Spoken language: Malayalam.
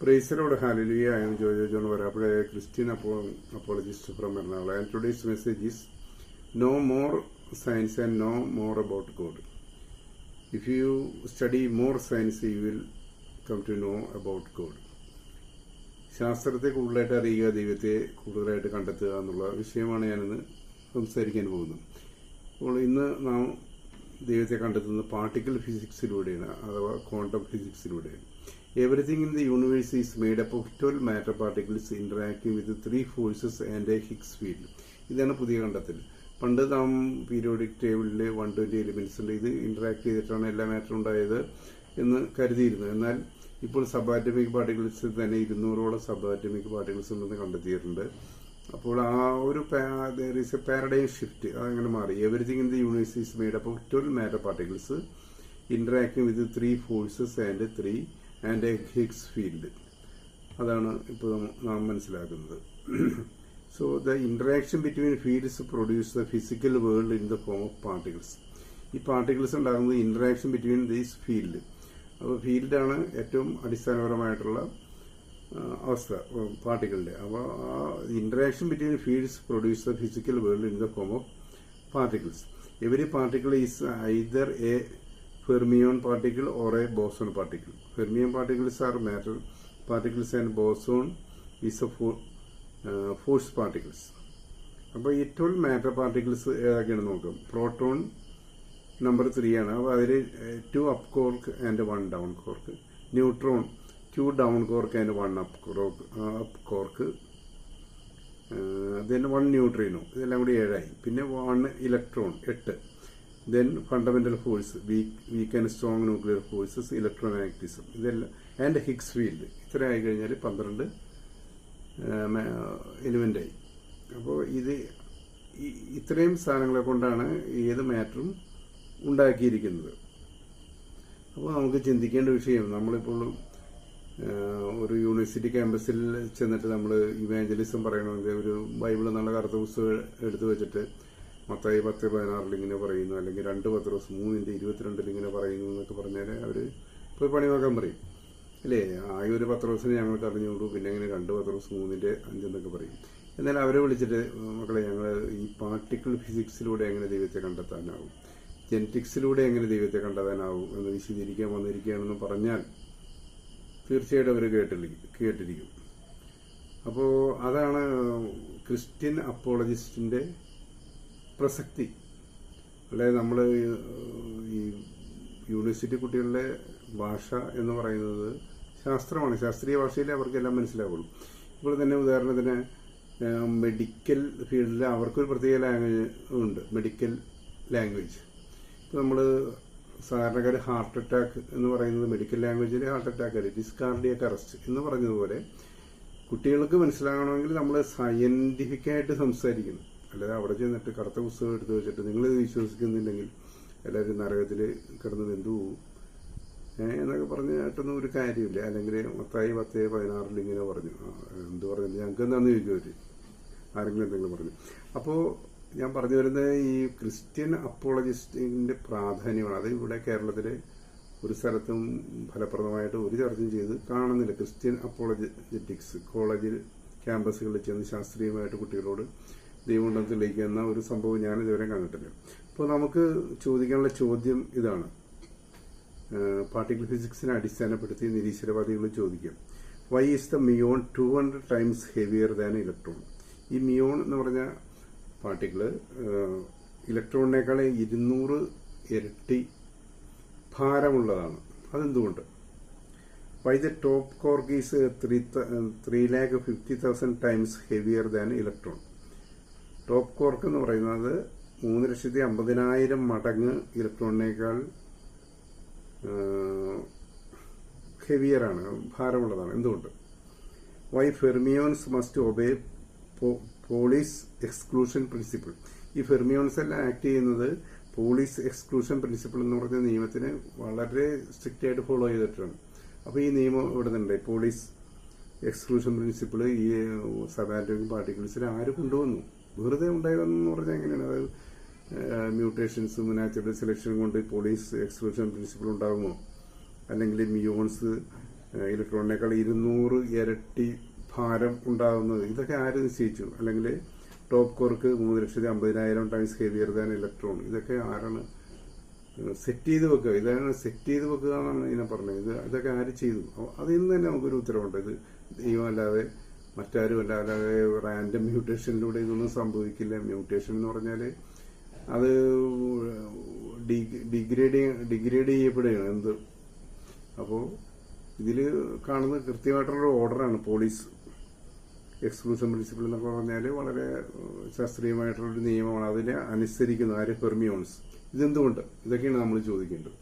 Praise the Lord, hallelujah. I am Jojo John Varapade, a Christian apologist from Ernakulam. And today's message is no more science and no more about God. If you study more science, you will come to know about God. ശാസ്ത്രത്തെ കൂടുതലായിട്ട് അറിയുക, ദൈവത്തെ കൂടുതലായിട്ട് കണ്ടെത്തുക എന്നുള്ള വിഷയമാണ് ഞാനിന്ന് സംസാരിക്കാൻ പോകുന്നത്. അപ്പോൾ ഇന്ന് നാം ദൈവത്തെ കണ്ടെത്തുന്നത് പാർട്ടിക്കിൾ ഫിസിക്സിലൂടെയാണ്, അഥവാ quantum ഫിസിക്സിലൂടെയാണ്. Everything in the universe is made up of 12 matter particles interacting with 3 forces and a Higgs field. ഇതാണ് പുതിയ കണ്ടെത്തൽ. പണ്ട് നാം പീരിയോഡിക് ടേബിളിൽ 120 എലിമെന്റ്സ് ഉണ്ട്, ഇത് ഇന്ററാക്ട് ചെയ്തിട്ടാണ് എല്ലാ മാറ്ററും ഉണ്ടായത് എന്ന് കരുതിയിരുന്നു. എന്നാൽ ഇപ്പോൾ സബാറ്റമിക് പാർട്ടിക്കിൾസ് തന്നെ 200ഓളം സബാറ്റമിക് പാർട്ടിക്കിൾസ് ഉണ്ടെന്ന് കണ്ടെത്തിയിട്ടുണ്ട്. അപ്പോൾ ആ ഒരു പാരഡൈം ഷിഫ്റ്റ് അതങ്ങനെ മാറി. Everything in the universe is made up of 12 matter particles interacting with 3 forces and A Higgs field. അതാണ് ഇപ്പോൾ നാം മനസ്സിലാക്കുന്നത്. So the interaction between fields produce the physical world in the form of particles. ഈ പാർട്ടിക്കിൾസ് ഉണ്ടാകുന്നത് ഇന്ററാക്ഷൻ ബിറ്റ്വീൻ ദീസ് ഫീൽഡ്. അപ്പോൾ ഫീൽഡാണ് ഏറ്റവും അടിസ്ഥാനപരമായിട്ടുള്ള അവസ്ഥ പാർട്ടിക്കിളിന്റെ. അപ്പോൾ ആ interaction between fields produce the physical world in the form of particles. Every particle is either A fermion particle or a boson particle. Fermion particles are matter particles and boson is a force particles. അപ്പോൾ ഈ 12 മാറ്റർ പാർട്ടിക്കിൾസ് ഏതൊക്കെയാണ് നോക്കാം. പ്രോട്ടോൺ നമ്പർ 3 ആണ്. അപ്പോൾ അതിൽ 2 up cork and 1 down cork. Neutron 2 down cork and 1 up cork. Then 1 neutrino. ഇതെല്ലാം കൂടി 7 ആയി. പിന്നെ 1 electron 8. Then fundamental force, weak and strong nuclear forces, electromagnetism, ഇതെല്ലാം ആൻഡ് ഹിഗ്സ് ഫീൽഡ്. ഇത്ര ആയി കഴിഞ്ഞാൽ 12 എലിമെൻ്റായി. അപ്പോൾ ഇത്രയും സാധനങ്ങളെ കൊണ്ടാണ് ഏത് മാറ്ററും ഉണ്ടാക്കിയിരിക്കുന്നത്. അപ്പോൾ നമുക്ക് ചിന്തിക്കേണ്ട വിഷയം, നമ്മളിപ്പോൾ ഒരു യൂണിവേഴ്സിറ്റി ക്യാമ്പസിൽ ചെന്നിട്ട് നമ്മൾ ഇവാഞ്ചലിസം പറയണമെങ്കിൽ ഒരു ബൈബിൾ എന്നുള്ള കറുത്ത പുസ്തകം എടുത്തു വെച്ചിട്ട് മത്തായി 10:16 ഇങ്ങനെ പറയുന്നു, അല്ലെങ്കിൽ 2 പത്രോസ് 3:22 ഇങ്ങനെ പറയുന്നു എന്നൊക്കെ പറഞ്ഞാൽ അവർ പോയി പണി നോക്കാൻ പറയും അല്ലേ. ആ ഒരു പത്രോസിന് ഞങ്ങൾക്ക് അറിഞ്ഞുകൊണ്ടു, പിന്നെ ഇങ്ങനെ 2 പത്രോസ് 3:5 എന്നൊക്കെ പറയും. എന്നാൽ അവരെ വിളിച്ചിട്ട് മക്കളെ, ഞങ്ങൾ ഈ പാർട്ടിക്കിൾ ഫിസിക്സിലൂടെ എങ്ങനെ ദൈവത്തെ കണ്ടെത്താനാവും, ജെനറ്റിക്സിലൂടെ എങ്ങനെ ദൈവത്തെ കണ്ടെത്താനാവും എന്ന് വിശദീകരിക്കാൻ വന്നിരിക്കുകയാണെന്ന് പറഞ്ഞാൽ തീർച്ചയായിട്ടും അവർ കേട്ടിരിക്കും. അപ്പോൾ അതാണ് ക്രിസ്ത്യൻ അപ്പോളജിസ്റ്റിന്റെ പ്രസക്തി. അല്ലാതെ നമ്മൾ ഈ യൂണിവേഴ്സിറ്റി കുട്ടികളുടെ ഭാഷ എന്ന് പറയുന്നത് ശാസ്ത്രമാണ്. ശാസ്ത്രീയ ഭാഷയിൽ അവർക്കെല്ലാം മനസ്സിലാവുള്ളൂ. ഇപ്പോൾ തന്നെ ഉദാഹരണത്തിന് മെഡിക്കൽ ഫീൽഡിൽ അവർക്കൊരു പ്രത്യേക ലാംഗ്വേജ് ഉണ്ട്, മെഡിക്കൽ ലാംഗ്വേജ്. ഇപ്പോൾ നമ്മൾ സാധാരണക്കാർ ഹാർട്ട് അറ്റാക്ക് എന്ന് പറയുന്നത് മെഡിക്കൽ ലാംഗ്വേജിൽ ഹാർട്ട് അറ്റാക്ക് അല്ല, ഇറ്റ് ഈസ് കാർഡിയാക് അറസ്റ്റ് എന്ന് പറഞ്ഞതുപോലെ കുട്ടികൾക്ക് മനസ്സിലാകണമെങ്കിൽ നമ്മൾ സയന്റിഫിക്കായിട്ട് സംസാരിക്കണം. അല്ലാതെ അവിടെ ചെന്നിട്ട് കറുത്ത പുസ്തകം എടുത്തു വെച്ചിട്ട് നിങ്ങളിത് വിശ്വസിക്കുന്നില്ലെങ്കിൽ എല്ലാവരും നരകത്തിൽ കിടന്ന് വെന്തു പോവും എന്നൊക്കെ പറഞ്ഞിട്ടൊന്നും ഒരു കാര്യമില്ല. അല്ലെങ്കിൽ മത്തായി 10:16 ഇങ്ങനെ പറഞ്ഞു, എന്ത് പറഞ്ഞില്ല, ഞങ്ങൾക്ക് എന്താണെന്ന് ചോദിക്കുമവർ, ആരെങ്കിലും എന്തെങ്കിലും പറഞ്ഞു. അപ്പോൾ ഞാൻ പറഞ്ഞു വരുന്നത് ഈ ക്രിസ്ത്യൻ അപ്പോളജിസ്റ്റിന്റെ പ്രാധാന്യമാണ്. അത് ഇവിടെ കേരളത്തിലെ ഒരു സ്ഥലത്തും ഫലപ്രദമായിട്ട് ഒരു ചർച്ചയും ചെയ്ത് കാണുന്നില്ല. ക്രിസ്ത്യൻ അപ്പോളജറ്റിക്സ് കോളേജിൽ ക്യാമ്പസുകളിൽ ചെന്ന് ശാസ്ത്രീയമായിട്ട് കുട്ടികളോട് ദൈവമുണ്ടെന്ന് തെളിയിക്കുന്ന ഒരു സംഭവം ഞാൻ ഇതുവരെ കണ്ടിട്ടില്ല. അപ്പോൾ നമുക്ക് ചോദിക്കാനുള്ള ചോദ്യം ഇതാണ്. പാർട്ടിക്കിൾ ഫിസിക്സിനെ അടിസ്ഥാനപ്പെടുത്തി നിരീശ്വരവാദികൾ ചോദിക്കാം, why is the muon 200 times heavier than electron? ഈ മിയോൺ എന്ന് പറഞ്ഞ പാർട്ടിക്കിള് ഇലക്ട്രോണിനേക്കാൾ 200 ഇരട്ടി ഭാരമുള്ളതാണ്. അതെന്തുകൊണ്ട്? Why the top quark is 3,50,000 times heavier than electron? Top quark എന്ന് പറയുന്നത് 3,50,000 മടങ്ങ് ഇലക്ട്രോണിനേക്കാൾ ഹെവിയറാണ്, ഭാരമുള്ളതാണ്. എന്തുകൊണ്ട്? Why fermions must obey Pauli's exclusion principle? ഈ ഫെർമിയോൺസ് എല്ലാം ആക്ട് ചെയ്യുന്നത് പോളീസ് എക്സ്ക്ലൂഷൻ പ്രിൻസിപ്പിൾ എന്ന് പറഞ്ഞ നിയമത്തിന് വളരെ സ്ട്രിക്റ്റ് ആയിട്ട് ഫോളോ ചെയ്തിട്ടാണ്. അപ്പോൾ ഈ നിയമം ഇവിടെ നിന്നുണ്ട്. പോളീസ് എക്സ്ക്ലൂഷൻ പ്രിൻസിപ്പിൾ ഈ സബാറ്റമിക് പാർട്ടിക്കിൾസിൽ ആര് കൊണ്ടുവന്നു? വെറുതെ ഉണ്ടായതെന്ന് പറഞ്ഞാൽ എങ്ങനെയാണ്? അതായത് മ്യൂട്ടേഷൻസും നാച്ചുറൽ സെലക്ഷനും കൊണ്ട് പോളീസ് എക്സ്ക്ലൂഷൻ പ്രിൻസിപ്പിൾ ഉണ്ടാകുമോ? അല്ലെങ്കിൽ മിയോൺസ് ഇലക്ട്രോണിനേക്കാൾ 200 ഇരട്ടി ഭാരം ഉണ്ടാകുന്നത്. ഇതൊക്കെ ആര് നിശ്ചയിച്ചു? അല്ലെങ്കിൽ top cork 3,50,000 times heavier than electron. ഇതൊക്കെ ആരാണ് സെറ്റ് ചെയ്ത് വെക്കുക? ഇതാണ് സെറ്റ് ചെയ്ത് വെക്കുക എന്നാണ് ഇതിനെ പറഞ്ഞത്. ഇതൊക്കെ ആര് ചെയ്തു? അതിൽ നിന്ന് തന്നെ നമുക്കൊരു ഉത്തരവുണ്ട്. ഇത് ദൈവമല്ലാതെ മറ്റാരും അല്ലാതെ റാൻഡം മ്യൂട്ടേഷനിലൂടെ ഇതൊന്നും സംഭവിക്കില്ല. മ്യൂട്ടേഷൻ എന്ന് പറഞ്ഞാൽ അത് ഡിഗ്രേഡ് ചെയ്യപ്പെടുകയാണ് എന്ത്. അപ്പോൾ ഇതിൽ കാണുന്ന കൃത്യമായിട്ടുള്ള ഓർഡറാണ് പോലീസ് എക്സ്ക്ലൂസീവ് പ്രിൻസിപ്പിൾ എന്നൊക്കെ പറഞ്ഞാൽ വളരെ ശാസ്ത്രീയമായിട്ടുള്ളൊരു നിയമമാണ്. അതിനെ അനുസരിക്കുന്ന ആര്? ഫെർമിയോൺസ്. ഇതെന്തുകൊണ്ട്? ഇതൊക്കെയാണ് നമ്മൾ ചോദിക്കേണ്ടത്.